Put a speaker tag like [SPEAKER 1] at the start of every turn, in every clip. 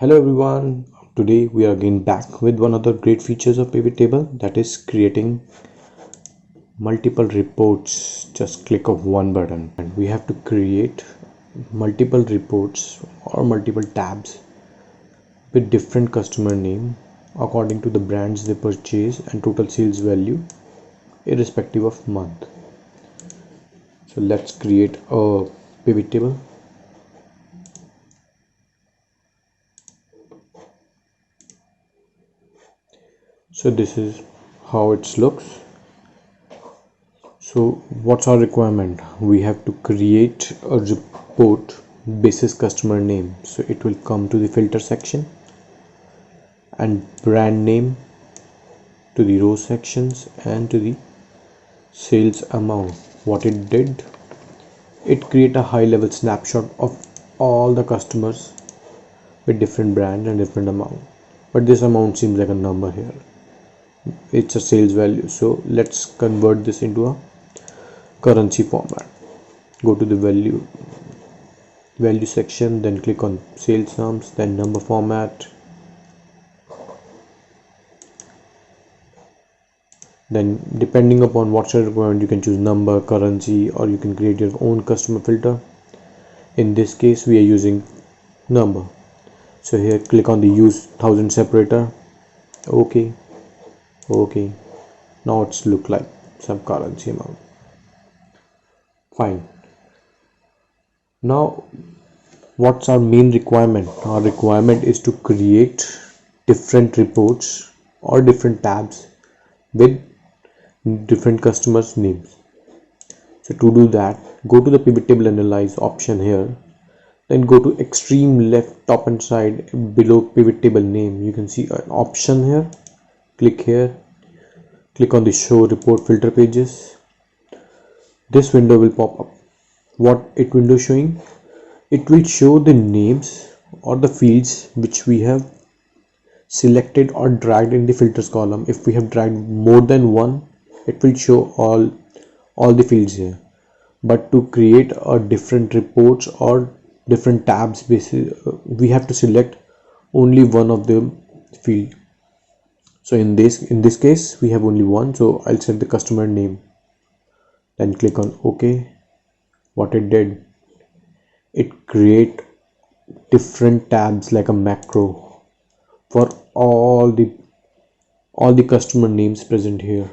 [SPEAKER 1] Hello everyone, today we are again back with one other great features of pivot table, that is creating multiple reports. Just click of one button and we have to create multiple reports or multiple tabs with different customer name according to the brands they purchase and total sales value irrespective of month. So let's create a pivot table. So this is how it looks. So what's our requirement? We have to create a report basis customer name. So it will come to the filter section and brand name to the row sections and to the sales amount. What it did, it create a high level snapshot of all the customers with different brand and different amount. But this amount seems like a number here. It's a sales value. So let's convert this into a currency format. Go to the value section, then click on sales sums, then number format, then depending upon what's your requirement you can choose number, currency, or you can create your own customer filter. In this case we are using number, so here click on the use 1000 separator. Okay, now it's look like some currency amount. Fine. Now what's our main requirement? Our requirement is to create different reports or different tabs with different customers names. So to do that, go to the pivot table analyze option here, then go to extreme left top and side below pivot table name. You can see an option here. Click here, click on the show report filter pages. This window will pop up. What it window showing? It will show the names or the fields which we have selected or dragged in the filters column. If we have dragged more than one, it will show all the fields here. But to create a different reports or different tabs, we have to select only one of the field. So in this case we have only one, so I'll set the customer name, then click on OK. What it did, it create different tabs like a macro for all the customer names present here.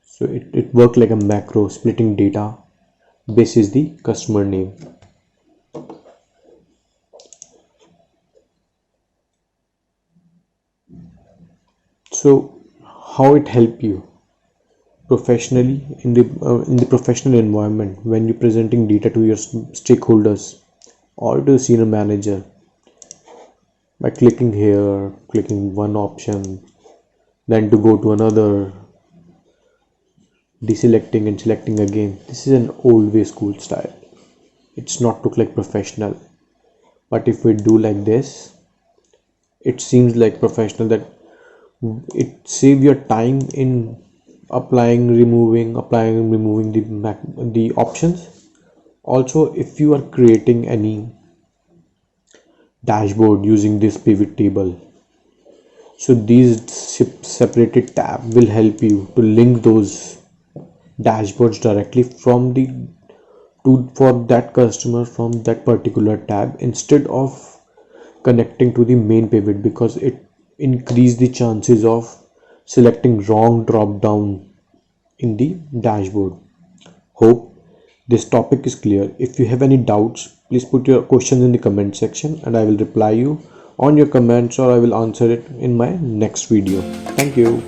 [SPEAKER 1] So it worked like a macro, splitting data basis the customer name. So how it help you professionally in the professional environment when you're presenting data to your stakeholders or to the senior manager? By clicking here, clicking one option, then to go to another, deselecting and selecting again. This is an old way school style. It's not look like professional, but if we do like this, it seems like professional. That it save your time in applying removing the options. Also, if you are creating any dashboard using this pivot table, so these separated tab will help you to link those dashboards directly from for that customer from that particular tab instead of connecting to the main pivot, because it increase the chances of selecting wrong drop down in the dashboard. Hope this topic is clear. If you have any doubts, please put your questions in the comment section and I will reply you on your comments, or I will answer it in my next video. Thank you.